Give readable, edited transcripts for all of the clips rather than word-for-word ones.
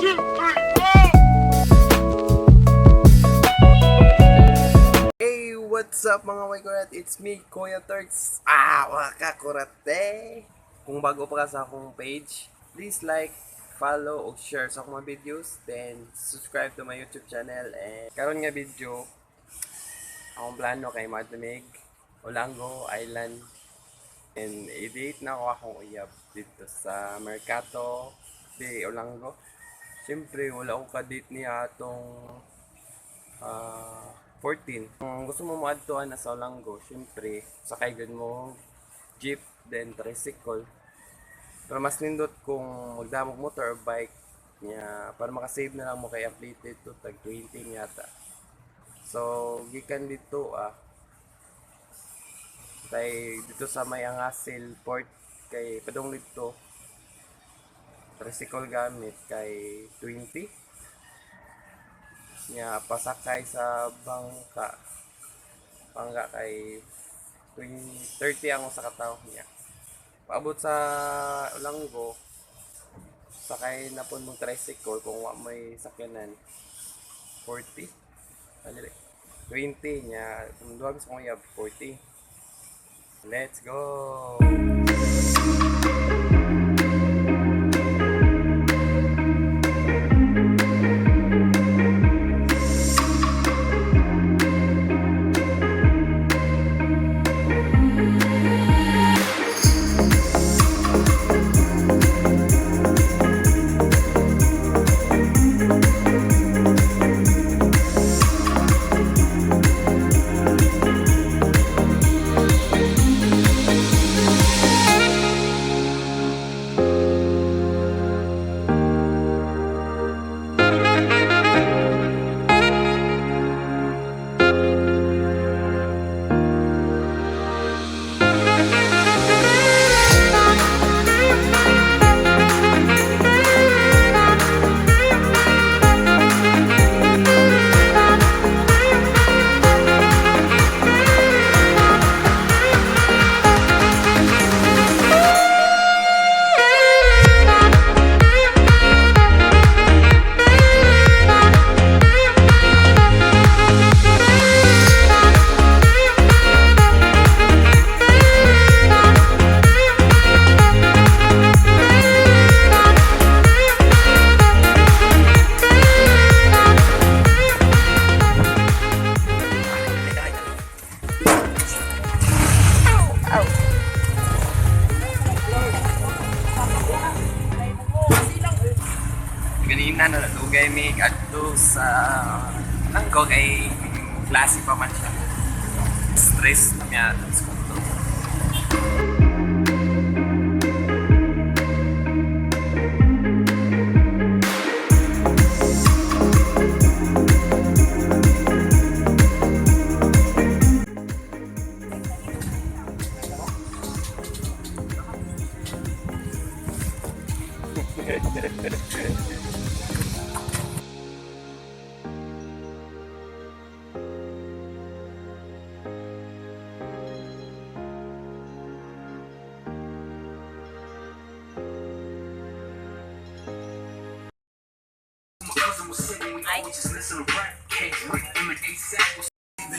Hey, what's up mga may kurat? It's me, Kuya Turks. Waka kurat eh. Kung bago pa ka sa akong page, please like, follow, o share sa akong mga videos. Then, subscribe to my YouTube channel. And karon nga video, akong plano kay Madamig, Olanggo, Island. And i-date na ako akong uyab dito sa MERCATO de Olanggo. Siyempre, wala akong ka-date niya atong 14. Kung gusto mo maadtuan na sa Olanggo, siyempre, sakay gud mo jeep, then tricycle. Pero mas nindot kung magdamog motor or bike niya para makasave na lang mo kay updated to tag 20 yata. So, gikan dito kay dito sa may Angasil port kay padong dito tricycle gamit kay 20 niya pasakay sa bangka kay 30 ang sa kataw niya paabot sa Olanggo sakay na po mong tricycle kung wa may sakyanan 40 20 niya kung duwag sa kong yab 40. Let's go! Ganina na lugay may adto sa Olanggo kay klase pa man siya. Stress na niya sa konto.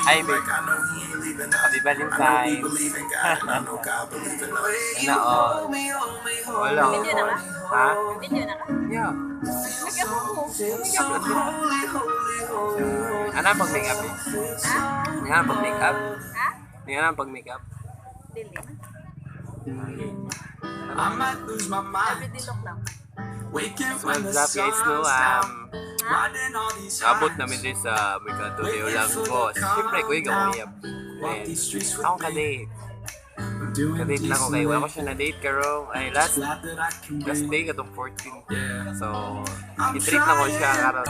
Hi, babe. Happy Valentine. Naon. Wala. Ha? Video na ka? Yeah. Ano pag make-up eh? Ano pag make-up? Ha? Ano pag make-up? Dili. Everyday look lang. What's up guys, no? Abot namin din sa MERCATO de Olanggo. Siyempre, kuya gamuyab. And akong ka-date. Ka-date lang ko kayo. Wala ko siya na-date karong ay last day katong 14. So, i-treat na ko siya karon.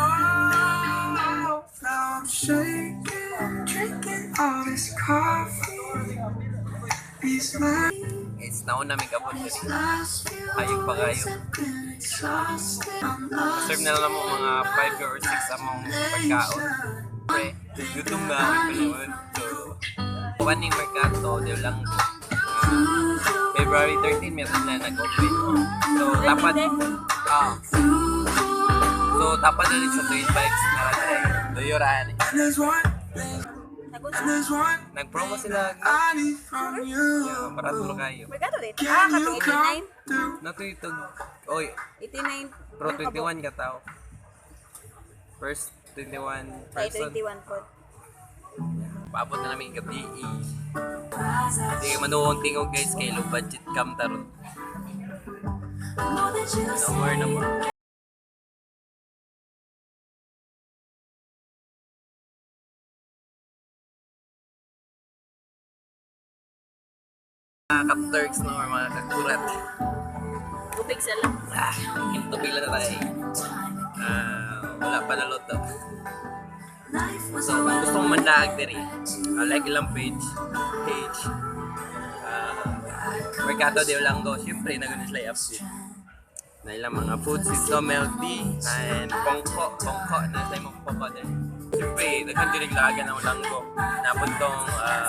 It's naon namin kabot kasi ayog pa kayo. Serve na lang mo mga 5 or 6 among pagkaon. Okay, gutom na ako panood. So, kaning MERCATO de Olanggo. February 13 meron na nag-open. So, dapat tapan na rin sa twin bikes na doyoran. Nag-promo sila. Yeah, para tulo kayo. Mercato dito. Katong 89. Nato itog. Oy, 89. pro 21 ka tao. First 21 Ay, person. 21 po. Paabot na namin gabi. Hindi manuhong tingog guys kay low budget cam taron. No more, no more. Mga ka-turks no, or mga ka-kurat. Ubig sa lang. Tubig lang na tayo. Wala pa na loto. So, kung gusto mong manlaag diri, like ilang page, MERCATO de Olango, syempre nag-unis lay update. Na ilang mga foods, ito, milk tea, and bongko, na sa imong papa din. Syempre, nagkandirig laagan ng Olango. Napon tong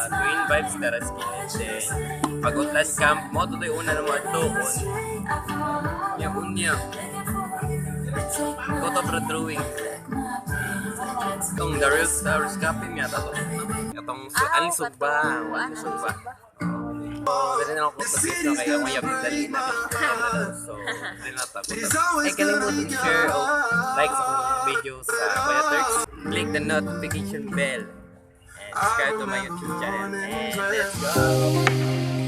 twin vibes, terrace skin, then pag-outland camp, mo ito yung una ng mga doon. Yung unya. Photo pro drawing. Itong the real stars kapin yata to. Itong alisog ba? Alisog ba? Dali na ako pagkakit na kaya may yapin dali na. So, dali na tapos. Ay, kalimutan share o like sa kong video sa Kuya Turks. Click the notification bell. And subscribe to my YouTube channel. And let's go!